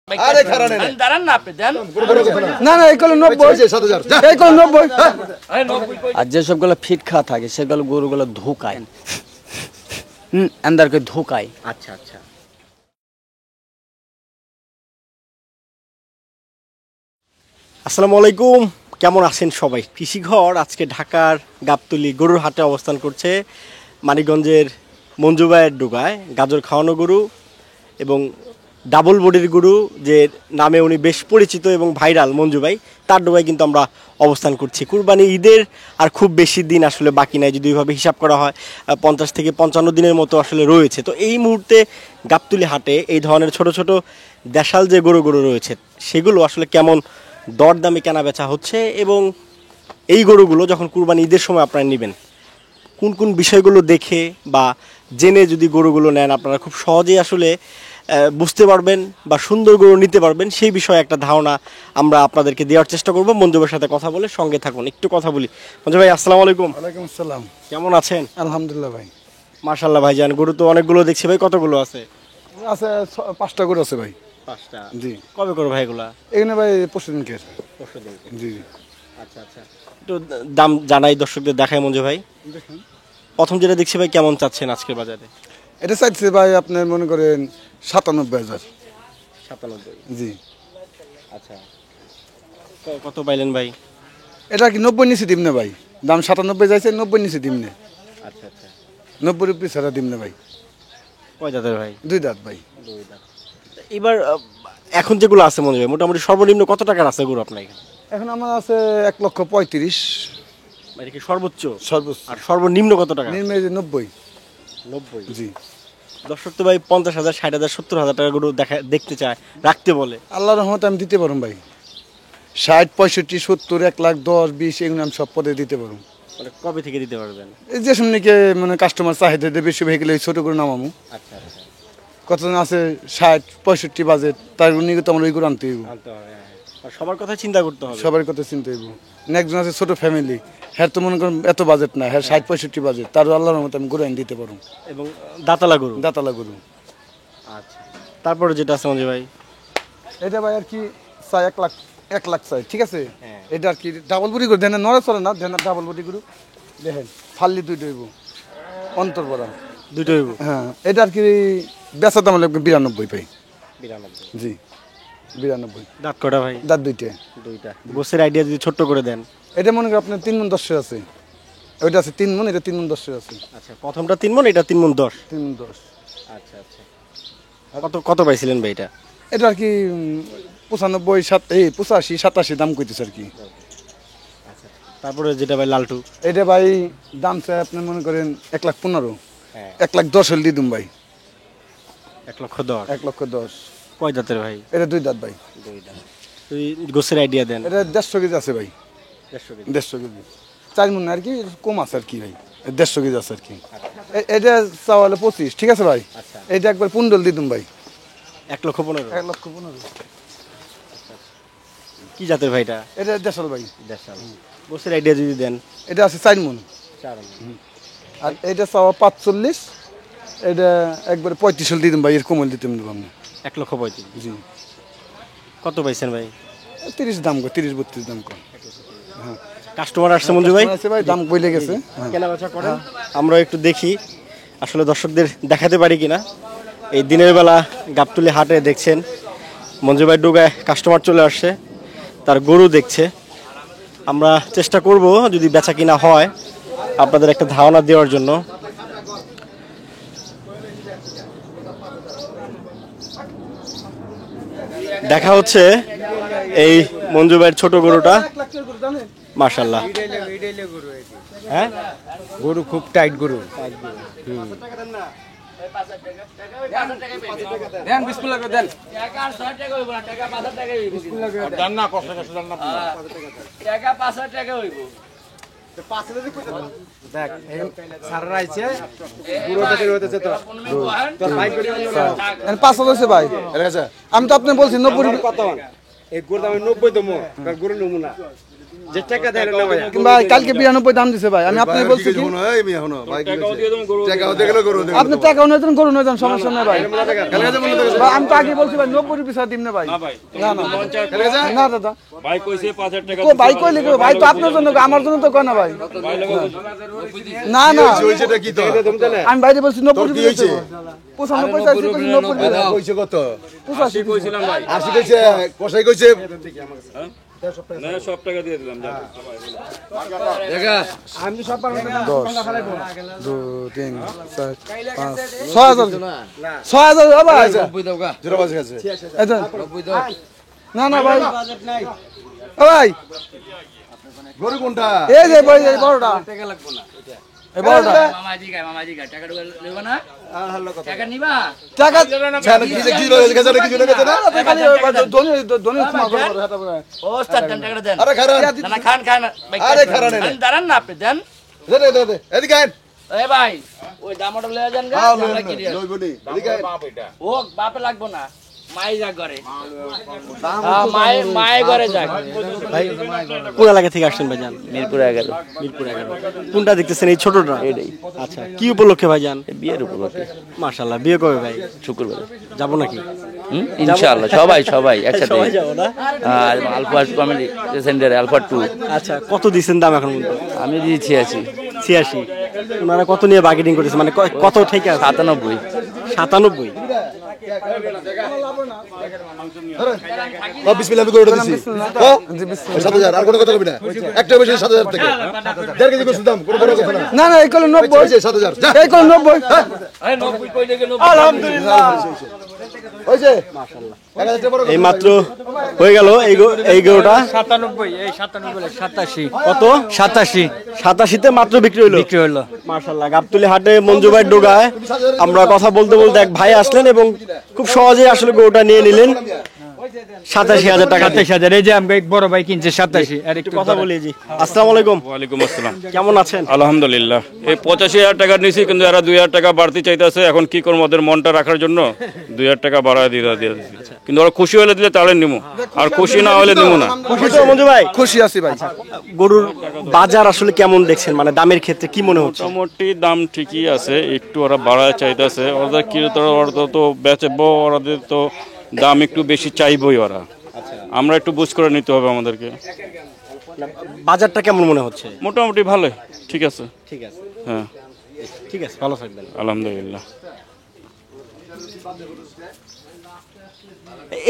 আরে খারাপ নেই দাঁড়ান না আপনি দেন না না এইগুলো 90 7000 এইগুলো 90 আরে 90 আর যে সবগুলো ফিট খা থাকে সেগুলো গরুগুলো ধোকায় अंदर के ধোকায়। আচ্ছা আচ্ছা আসসালামু আলাইকুম, কেমন আছেন সবাই? কৃষিঘর আজকে ঢাকার গাবতলী গরুর হাটে অবস্থান করছে। মানিকগঞ্জের মঞ্জু ভাইয়ের ডোগায় গাজর খাওয়ানো গরু এবং ডাবল বডির গরু যে নামে উনি বেশ পরিচিত এবং ভাইরাল মঞ্জু ভাই, তার ডোগায় কিন্তু আমরা অবস্থান করছি। কুরবানি ঈদের আর খুব বেশি দিন আসলে বাকি নাই, যদি ওইভাবে হিসাব করা হয় 50 থেকে 55 দিনের মতো আসলে রয়েছে। তো এই মুহূর্তে গাবতলী হাটে এই ধরনের ছোট ছোট দেশাল যে গরুগুলো রয়েছে সেগুলো আসলে কেমন দরদামে কেনা বেচা হচ্ছে এবং এই গরুগুলো যখন কুরবানি ঈদের সময় আপনারা নেবেন কোন কোন বিষয়গুলো দেখে বা জেনে যদি গরুগুলো নেন আপনারা খুব সহজেই আসলে বুঝতে পারবেন বা সুন্দর গরু নিতে পারবেন, সেই বিষয়ে একটা ধারণা আমরা আপনাদেরকে দেওয়ার চেষ্টা করব। মঞ্জু ভাইয়ের সাথে কথা বলে সঙ্গে থাকুন, একটু কথা বলি। মঞ্জু ভাই আসসালামু আলাইকুম। ওয়ালাইকুম আসসালাম। কেমন আছেন? আলহামদুলিল্লাহ ভাই। মাশাআল্লাহ ভাইজান, গরু তো অনেকগুলো দেখছি ভাই, কতগুলো আছে? আছে 5টা গরু আছে ভাই। 5টা? জি। কবে করো ভাই এগুলা? এখানে ভাই পরশুদিনকে। পরশুদিনকে। জি। আচ্ছা আচ্ছা, একটু দাম জানাই দর্শকদের, দেখাই মঞ্জু ভাই। দেখুন প্রথম যেটা দেখছি ভাই, কেমন চাচ্ছেন আজকের বাজারে? এটা চাইছে ভাই আপনি মনে করেন 97,000। 97? জি। আচ্ছা, কত পাইলেন ভাই? এটা কি 90 নিচে দিম না ভাই? দাম 97 যাইছে, 90 নিচে দিম না। আচ্ছা আচ্ছা, 90 রুপি ছাড়া দিম না ভাই। কয় দাঁতের ভাই? 2 দাঁত ভাই। 2 দাঁত। এবার এখন যেগুলো আছে মনে হয় মোটামুটি সর্বনিম্ন কত টাকার আছে গরু আপনার এখানে? এখন আমার আছে 1,35,000 মানে কি সর্বোচ্চ? সর্বোচ্চ। আর সর্বনিম্ন কত টাকা? নিম্ন 90। 90? জি। দর্শক তো ভাই 50,000, 60,000, 70,000 টাকা গরু দেখতে চায়, রাখতে বলে। আল্লাহর রহমতে আমি দিতে পারুম ভাই। 60, 65, 70, 1 লাখ 10, 20 এগুলো আমি সব পদে দিতে পারুম। মানে কবে থেকে দিতে পারবেন? এই যে সামনেকে মানে কাস্টমার চাহিদা দিয়ে বেশি হয়ে গেলে ছোট করে নামামু। আচ্ছা আচ্ছা, কতজন আছে 60, 65 বাজেট, তার নিয়ে তো আমরা ওই করে আনতে হইব। আনতে হবে, হ্যাঁ। আর সবার কথা চিন্তা করতে হবে। সবার কথা চিন্তা হইব। একজন আছে ছোট ফ্যামিলি, হ্যাঁ তো মনে করেন এত বাজেট না, হ্যাঁ 60, 65 বাজেট, তার আল্লাহর রহমতে আমি গরু আনি দিতে পারুম। এবং দাতালা গরু? দাতালা গরু। আচ্ছা, তারপরে যেটা আছে মঞ্জু ভাই? এটা ভাই আর কি চাই 1 লাখ চাই, ঠিক আছে? হ্যাঁ। এটা আর কি ডাবল বডি করে দেন, নড়া চলে না, দেন ডাবল বডি গরু দেখেন, ফাল্লি 2 হইব অন্তর বড়া 2টো হইব? হ্যাঁ। এটা আর কি বেচা দাম হলে 92 পাই। 92? জি 92। দাঁত কটা ভাই? দাঁত 2টা। 2টা। গোছের আইডিয়া যদি ছোট্ট করে দেন। এটা মনে করেন আপনার 3 মণ 10 আছে, ওইটা আছে 3 মণ, এটা 3 মণ 10 আছে। আচ্ছা, প্রথমটা 3 মণ, এটা 3 মণ 10? 3 মণ 10। আচ্ছা আচ্ছা, কত কত পাইছিলেন ভাই এটা? এটা আর কি 95, 85, 87 দাম কইতেছে আর কি। আচ্ছা, তারপরে যেটা ভাই লালটু? এটা ভাই দাম চাই আপনি মনে করেন 1,15,000। হ্যাঁ। 1,10,000 হলে দিয়ে দিম ভাই। 1,10,000? 1,10,000। কয় দাঁতের ভাই? এটা 2 দাঁত ভাই। 2 দাঁত। তুই গোছের আইডিয়া দেন। এটা 150 কেজি আছে ভাই। 150 কেজি? 150 কেজি 4 মণ আর কি, কম আছে আর কি ভাই। 150 কেজি আছে আর কি। এটা চাওয়ালে 25, ঠিক আছে ভাই? আচ্ছা। এটা একবার পুন্ডল দিয়ে দিম ভাই। 1,15,000? 1,15,000। কি জাতের ভাই এটা? এটা দেশাল ভাই। দেশাল। গোছের আইডিয়া যদি দেন। এটা আছে 4 মণ। 4 মণ। আর এটা চাওয়া 45, এটা একবারে 35 দিয়ে দিম ভাই, এর কমল দিতে পারবো আমি। 1,35,000? জি। কত পাইছেন ভাই? 30 দাম কো, 30-32 দাম কো। হ্যাঁ। কাস্টমার আসছে মঞ্জু ভাই? আছে ভাই, দাম বইলে গেছে। কেনা বেচা করেন? আমরা একটু দেখি আসলে দর্শকদের দেখাতে পারি কিনা। এই দিনের বেলা গাবতলী হাটে দেখছেন মঞ্জু ভাই ডোগায় কাস্টমার চলে আসছে, তার গরু দেখছে। আমরা চেষ্টা করব যদি বেচা কিনা হয় আপনাদের একটা ধারণা দেওয়ার জন্য। দেখা হচ্ছে এই মঞ্জু ভাইয়ের ছোট গরুটা, মাশাআল্লাহ। হ্যাঁ, গরু খুব টাইট গরু। দেন বিসমিল্লাহ করে দেন। টাকা 6 টাকা হইব না, টাকা 5 টাকা হইব। বিসমিল্লাহ করে দেন না, কষ্ট করে দেন না। টাকা 5 টাকা হইব। দেখ এই সারা রাইছে পুরো থেকে হইতেছে তো তোর ভাই করে এর 500 হইছে ভাই। আমি তো আপনি বলছি 90 কত এই গরু দাম 90 দমু, গরু নমুনা যে টাকা দেয় না ভাই কিংবা কালকে 92 দাম দিছে ভাই, আমি আপনাকে বলছি কি আপনি টাকা নিয়ে যান, গরু নিয়ে যান, সমস্যা নেই ভাই। ভাই, আমি তো আগে বলছি ভাই 90 রুপি ছাড় দিম না ভাই। না না না দাদা, ভাই কইছে 5000 টাকা কো ভাই কইলে কি ভাই, তো আপনার জন্য আমার জন্য তো কয় না ভাই। না না আমি বাইরে বলছি 90 রুপি দিতে 95 চাইছি, 90 কইছে কত 80 কইছিলাম ভাই। 80 কইছে কসাই কইছে না সব টাকা দিয়ে দিলাম যা। আমি সব পারবো না 10 2 3 4 5 6000 6000 ভাই। জোড়া বাজে আছে আচ্ছা না না ভাই, ও ভাই গরু কোনটা এই যে ভাই এই বড়টা টাকা লাগবে না এই বড়টা মামাজি গায় টাকা দেব না টাকা নিবা টাকা ছানা কি যে কি গেছে না কিছু না গেছে না খালি ধনী ধনী ক্ষমা করো এটা ভাই। ওস্তাদ দেন টাকাটা দেন আরে খারান না না খান খান ভাই আরে খারান না। দাঁড়ান না আপনি দেন দে দে দে এদিকে আয় এ ভাই ওই দামটা লয়ে যান গা আমরা কি দিয়ে লইবনি এদিকে আয় ও বাপে লাগবো না মাই যা করে মাই ঘরে যাক ভাই কোন এলাকা থেকে আসছেন ভাইজান? মিরপুর 11 মিরপুর 11। কোনটা দেখতেছেন এই ছোটটা? এটাই আচ্ছা, কি উপলক্ষে ভাইজান? বিয়ের উপলক্ষে মাশাআল্লাহ, বিয়ে কবে ভাই? শুক্রবার যাবো নাকি? ইনশাআল্লাহ সবাই একসাথে। সবাই যাবো না? আর আলফা কমেডি সেন্টারে আলফা 2 আচ্ছা, কত দিছেন দাম এখন পর্যন্ত? আমি দিয়েছি 86। ওনারা কত নিয়ে বার্গেনিং করেছে, মানে কত থেকে আছে? 97 97। বিসমিল্লাহ আমি গরুটা দিছি হ্যাঁ 7000 আর কোনো কথা কবি না একটা বেশি 7000 থেকে 1.5 কেজি গোশত দাম কোনো বড় কথা না না না এই কল 90 হইছে 7000 যা এই কল 90 এই 90 কই দেখে 90 আলহামদুলিল্লাহ হইছে মাশাআল্লাহ 1000 টাকা বড় এই মাত্র হয়ে গেল এই গরুটা 97 এই 97 বলে 87 কত? 87 87 মাত্র বিক্রি হলো। মাশাআল্লাহ, গাবতলী হাটে মঞ্জু ভাইয়ের ডোগায় আমরা কথা বলতে বলতে এক ভাই আসলেন এবং খুব সহজেই আসলে গরুটা নিয়ে নিলেন 87,000 টাকা। 27000 এই যে আমি বড় ভাই কিনছে 87 আর একটু কথা বলি জি। আসসালামু আলাইকুম। ওয়ালাইকুম আসসালাম। কেমন আছেন? আলহামদুলিল্লাহ। এই 85,000 টাকা নিছি, কিন্তু এরা 2,000 টাকা বাড়তি চাইতেছে। এখন কি করবো, ওদের মনটা রাখার জন্য 2,000 টাকা বাড়ায় দিয়ে দিছি। কিন্তু ওরা খুশি হলে দিলে তাহলে নিমু, আর খুশি না হলে নিমু না। খুশি তো মঞ্জু ভাই? খুশি আছি ভাই। গরুর বাজার আসলে কেমন দেখছেন, মানে দামের ক্ষেত্রে কি মনে হচ্ছে? মোটামুটি দাম ঠিকই আছে, একটু ওরা বাড়ায় চাইতেছে। ওদের ক্রেতারা ওরা তো বেচবো, ওদের তো দাম একটু বেশি চাইবই ওরা। আমরা একটু বুঝ করে নিতে হবে আমাদেরকে। বাজারটা কেমন মনে হচ্ছে? মোটামুটি ভালোই, ঠিক আছে। ঠিক আছে, হ্যাঁ ঠিক আছে, ভালো থাকবেন। আলহামদুলিল্লাহ।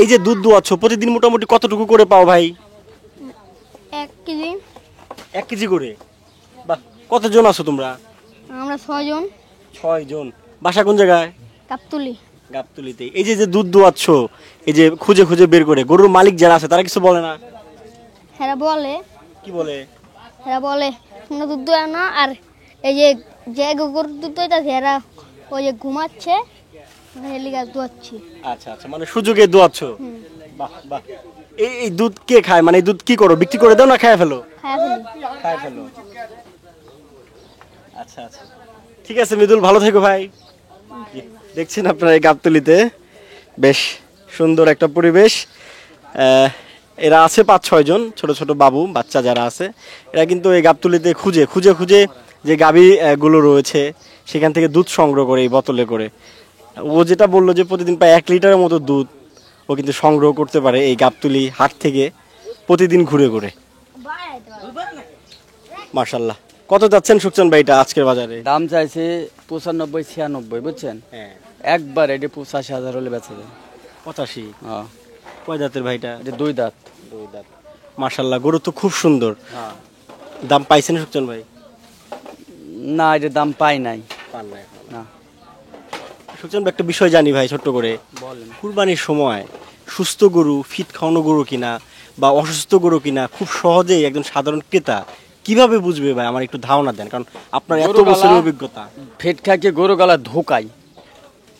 এই যে দুধ দোয়াচ্ছ, প্রতিদিন মোটামুটি কতটুকু করে পাও ভাই? 1 কেজি। 1 কেজি করে? বাহ, কতজন আছো তোমরা? আমরা 6 জন। 6 জন। বাসা কোন জায়গায়? কাপতুলি। গাবতলীতে। এই যে দুধ দোয়াচ্ছ, এই যে খুঁজে খুঁজে বের করে, গরুর মালিক যারা আছে তারা কিছু বলে না? হেরা বলে, কি বলে? হেরা বলে তোমরা দুধ দোয়া না, আর এই যে গরুর দুধ দোয়াচ্ছে হেরা ওই যে ঘুমাচ্ছে, হেলিগা দোয়াচ্ছি। আচ্ছা আচ্ছা, মানে সুযোগে দোয়াচ্ছ। বাহ বাহ। এই দুধ কে খায়, মানে এই দুধ কি করো, বিক্রি করে দাও না খায় ফেলো? খায়া ফেলি। খায় ফেলো। আচ্ছা আচ্ছা, ঠিক আছে মৃদুল, ভালো থেকো ভাই। দেখছেন আপনারা এই গাবতলীতে বেশ সুন্দর একটা পরিবেশ। এরা আছে 5-6 জন, ছোট ছোট বাবু বাচ্চা যারা আছে, এরা কিন্তু এই গাবতলীতে খুঁজে খুঁজে খুঁজে যে গাভী গুলো রয়েছে সেখান থেকে দুধ সংগ্রহ করে এই বোতলে করে। ও যেটা বললো যে প্রতিদিন প্রায় 1 লিটারের মতো দুধ ও কিন্তু সংগ্রহ করতে পারে এই গাবতলী হাট থেকে প্রতিদিন ঘুরে ঘুরে। মাশাআল্লাহ। কত যাচ্ছেন সুকচান ভাই এটা আজকের বাজারে? দাম চাইছে 95-96, বুঝছেন? হ্যাঁ, একবার এটা 85,000 হলে বেচা যায়। 85? হ্যাঁ, কয় দাঁতের ভাইটা? এটা 2 দাঁত। মাশাআল্লাহ, গরু তো খুব সুন্দর। হ্যাঁ। দাম পাইছেন সুকচান ভাই? না, এটা দাম পাই নাই। না। সুকচান ভাই, একটা বিষয় জানি ভাই ছোট্ট করে, বলেন। কুরবানির সময় সুস্থ গরু, ফিট খাওয়ানো গরু কিনা বা অসুস্থ গরু কিনা খুব সহজেই একজন সাধারণ ক্রেতা কিভাবে বুঝবে ভাই? আমার একটু ধারণা দেন, কারণ আপনার এত বছরের অভিজ্ঞতা। ফেট খাকে গরু গলা ধোকায়।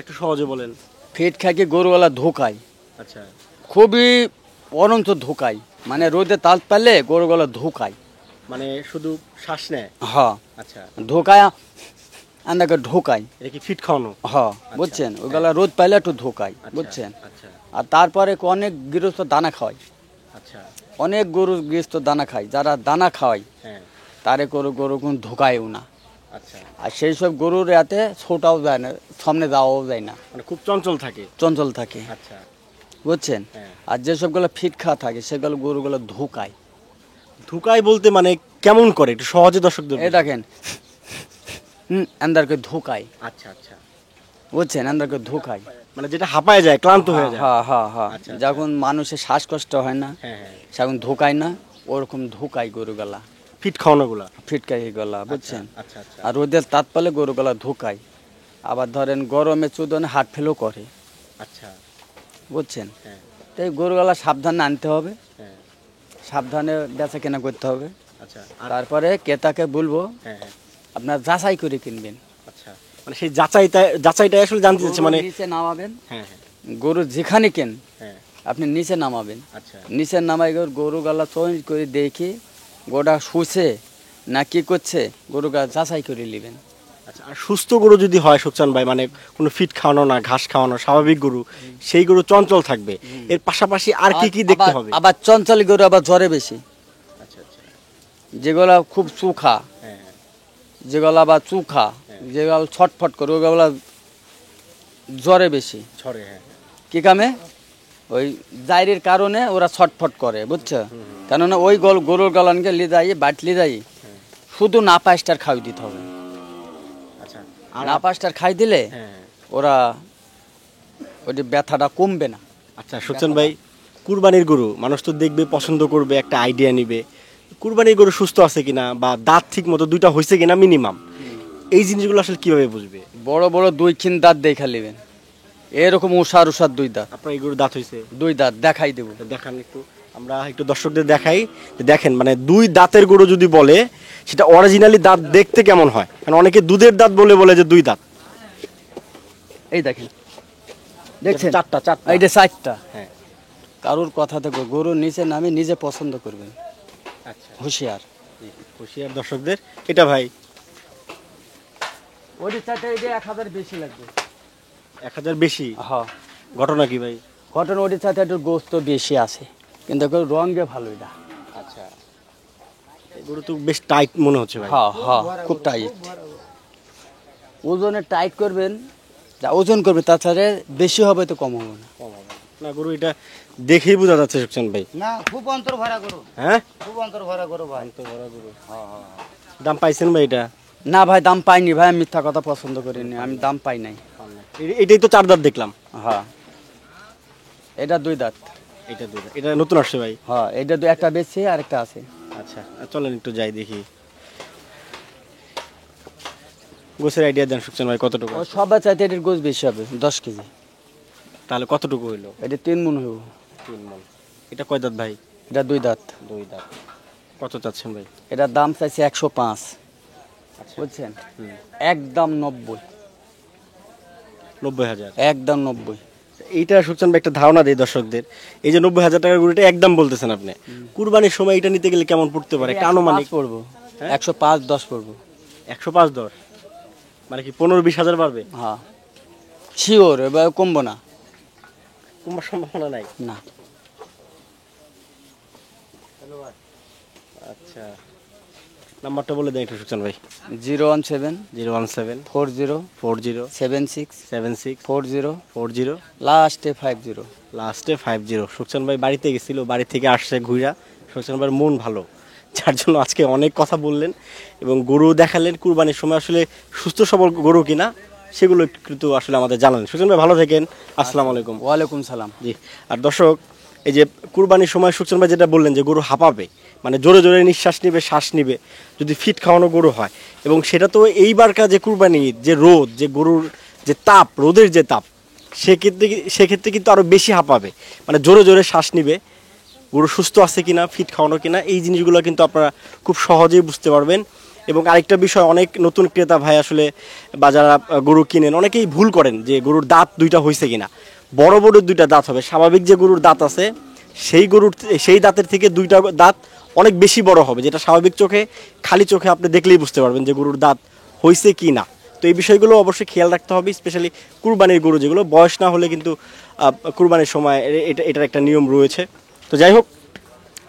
একটু সহজে বলেন। ফেট খাকে গরু গলা ধোকায়, আচ্ছা, খুবই অনন্ত ধোকায়। মানে রোদে তাল পেলে গরু গলা ধোকায়, মানে শুধু শ্বাস নেয়? হ্যাঁ, আচ্ছা, ধোকায় আন্দাকে ঢোকায়। এটা কি ফিট খাওয়ানো? হ্যাঁ, বুঝছেন? ওই গলা রোদ পাইলে একটু ধোকায়, বুঝছেন? আচ্ছা, আর তারপরে অনেক গৃহস্থ দানা খাওয়ায়। আচ্ছা অনেক গরু গৃহস্থ দানা খায়, যারা দানা খাওয়ায় হ্যাঁ তারে গরু কোনো ঢোকায়ও না। আচ্ছা আর সেই সব গরুর এতে ছোটাও যায় না, সামনে যাওয়াও যায় না, মানে খুব চঞ্চল থাকে। চঞ্চল থাকে, আচ্ছা বুঝছেন। হ্যাঁ। আর যেসবগুলো ফিট খা থাকে সেগুলো গরুগুলো ঢোকায়। ধুকায় বলতে মানে কেমন করে একটু সহজে দর্শকদের এই দেখেন আন্দারকে ঢোকায়, আচ্ছা আচ্ছা বুঝছেন, আন্দারকে ঢোকায়। মানে যেটা হাঁপায় যায়, ক্লান্ত হয়ে যায়। হ্যাঁ হ্যাঁ হ্যাঁ, আচ্ছা, যখন মানুষের শ্বাসকষ্ট হয় না হ্যাঁ হ্যাঁ সেখন ঢোকায় না, ওরকম ঢোকায় গরুগুলা, ফিট খাওয়ানোগুলা। ফিটকাই গলা, বুঝছেন। আচ্ছা আচ্ছা আর রোদের তাপ পেলে গরুগুলা ঢোকায়। আবার ধরেন গরমে চুদনে হাট ফেলও করে, আচ্ছা বুঝছেন। হ্যাঁ তো এই গরুগুলা সাবধানে আনতে হবে, হ্যাঁ সাবধানে বেচা কেনা করতে হবে। আচ্ছা তারপরে ক্রেতাকে বলবো হ্যাঁ হ্যাঁ আপনার যাচাই করে কিনবেন। আচ্ছা মানে সেই যাচাইটা আসলে জানতে চাচ্ছে মানে। গরু নিচে নামাবেন, হ্যাঁ হ্যাঁ গরু যেখানে কেন হ্যাঁ আপনি নিচে নামাবেন। আচ্ছা নিচে নামাই গরু গালা চয়েস করে দেখি গোটা শুছে না কি করছে, গরু গা যাচাই করে নেবেন। আচ্ছা আর সুস্থ গরু যদি হয় সুকচান ভাই, মানে কোনো ফিট খাওয়ানো না, ঘাস খাওয়ানো, স্বাভাবিক গরু, সেই গরু চঞ্চল থাকবে। এর পাশাপাশি আর কি কি দেখতে হবে? আবার চঞ্চল গরু আবার জ্বরে বেশি, আচ্ছা আচ্ছা যেগুলা খুব চুখা, হ্যাঁ হ্যাঁ যেগুলো আবার চুখা, যেগুলো ছটফট করে ওগুলো জ্বরে বেশি। ঝরে হ্যাঁ কি কামে ওই জাইরির কারণে ওরা ছটফট করে, বুঝছো। কেননা ওই গরুর গলানকে লি যাই বাটলি যাই শুধু না পাঁচটার খাই দিতে হবে। আচ্ছা না পাঁচটার খাই দিলে হ্যাঁ ওরা ওই ব্যথাটা কমবে না। আচ্ছা সুকচান ভাই, কুরবানির গরু মানুষ তো দেখবে, পছন্দ করবে, একটা আইডিয়া নিবে কুরবানির গরু সুস্থ আছে কিনা বা দাঁত ঠিক মতো দুইটা হয়েছে কিনা মিনিমাম, এই জিনিসগুলো আসলে কিভাবে বুঝবে? বড় বড় দুই খিন দাঁত দেখা নেবেন, এরকম উষার উষার দুই দাঁত, আপনার এই গরু দাঁত হয়েছে? দুই দাঁত দেখাই দেবো। দেখান একটু, আমরা একটু দর্শকদের দেখাই যে দেখেন, মানে দুই দাঁতের গরু যদি বলে সেটা অরিজিনালি দাঁত দেখতে কেমন হয়, কারণ অনেকে দুধের দাঁত বলে যে দুই দাঁত। এই দেখেন, দেখছেন চারটা এইটা চারটা। হ্যাঁ কারোর কথা থেকে গরু নিচে নামে নিজে পছন্দ করবেন, আচ্ছা হুঁশিয়ার। হুঁশিয়ার দর্শকদের। এটা ভাই ওই চারটা এটা 1000 বেশি লাগবে। 1000 বেশি? হ্যাঁ। ঘটনা কি ভাই? ঘটনা ওটি চারটা একটু গোস্ত বেশি আছে, কিন্তু রঙে ভালো এটা। আচ্ছা এই গরু তো বেশ টাইট মনে হচ্ছে ভাই। হ্যাঁ হ্যাঁ, খুব টাইট। ওজনে টাইট করবেন, যা ওজন করবে তাছাড়া বেশি হবে তো কম হবে না। না গরু এটা দেখেই বোঝা যাচ্ছে সুকচান ভাই। না খুব অন্তর ভরা গরু, হ্যাঁ খুব অন্তর ভরা গরু ভাই। দাম পাইছেন ভাই এটা? না ভাই দাম পাইনি ভাই, আমি মিথ্যা কথা পছন্দ করিনি, আমি দাম পাই নাই। এটাই তো 4 দাঁত দেখলাম। হ্যাঁ এটা 2 দাঁত। এটা 2 দাঁত, এটা নতুন আসছে ভাই। হ্যাঁ এটা একটা বেশি আর একটা আছে। আচ্ছা চলেন একটু যাই দেখি। গোছের আইডিয়া দেন সুকচান ভাই, কতটুকু? ও সবার চাইতে এটার গোছ বেশি হবে, 10 কেজি। তাহলে কতটুকু হইলো? এটা 3 মণ হইব। 3 মণ। এটা কয় দাঁত ভাই? এটা 2 দাঁত। 2 দাঁত। কত চাচ্ছেন ভাই? এটার দাম চাইছে 105, বুঝছেন। একদম 90। 90,000? একদম 90। এইটা সুকচান ভাই একটা ধারণা দেই দর্শকদের, এই যে 90,000 টাকার গরুটা একদম বলতেছেন আপনি, কুরবানির সময় এটা নিতে গেলে কেমন পড়তে পারে একটা আনুমানিক? পড়বো 105-10 পড়বো। 105-10 মানে কি 15-20,000 বাড়বে? হ্যাঁ শিওর, এবার কমবো না, কমার সম্ভাবনা নাই? না। আচ্ছা নাম্বারটা বলে দেন একটু সুকচান ভাই। 017 017 40 40 76 76 40 40 লাস্টে 50। লাস্টে 50। সুকচান ভাই বাড়িতে গেছিল, বাড়ি থেকে আসছে ঘুরা, সুকচান ভাইয়ের মন ভালো, যার জন্য আজকে অনেক কথা বললেন এবং গরু দেখালেন। কুরবানির সময় আসলে সুস্থ সবল গরু কিনা সেগুলো কিন্তু আসলে আমাদের জানালেন। সুকচান ভাই ভালো থাকেন, আসসালামু আলাইকুম। ওয়ালাইকুম সালাম। জি আর দর্শক, এই যে কুরবানির সময় সুকচান ভাই যেটা বললেন যে গরু হাঁপাবে, মানে জোরে জোরে নিঃশ্বাস নিবে, শ্বাস নিবে, যদি ফিট খাওয়ানো গরু হয়, এবং সেটা তো এইবারকার যে কুরবানি যে রোদ, যে গরুর যে তাপ, রোদের যে তাপ, সেক্ষেত্রে কিন্তু আরও বেশি হাঁপাবে, মানে জোরে জোরে শ্বাস নিবে। গরু সুস্থ আছে কিনা, ফিট খাওয়ানো কিনা, এই জিনিসগুলো কিন্তু আপনারা খুব সহজেই বুঝতে পারবেন। এবং আরেকটা বিষয়, অনেক নতুন ক্রেতা ভাই আসলে বা যারা গরু কিনেন অনেকেই ভুল করেন যে গরুর দাঁত 2টা হয়েছে কিনা। বড় বড় 2টা দাঁত হবে, স্বাভাবিক যে গরুর দাঁত আছে সেই দাঁতের থেকে 2টা দাঁত অনেক বেশি বড় হবে, যেটা স্বাভাবিক চোখে, খালি চোখে আপনি দেখলেই বুঝতে পারবেন যে গরুর দাঁত হয়েছে কি না। তো এই বিষয়গুলো অবশ্যই খেয়াল রাখতে হবে, স্পেশালি কুরবানির গরু যেগুলো বয়স না হলে কিন্তু কুরবানির সময় এটার একটা নিয়ম রয়েছে। তো যাই হোক,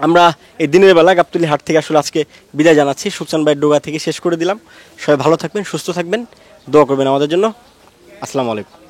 আমরা এই দিনের বেলা গাবতলী হাট থেকে আসলে আজকে বিদায় জানাচ্ছি। সুকচান ভাইয়ের ডোগা থেকে শেষ করে দিলাম। সবাই ভালো থাকবেন, সুস্থ থাকবেন, দোয়া করবেন আমাদের জন্য। আসসালামু আলাইকুম।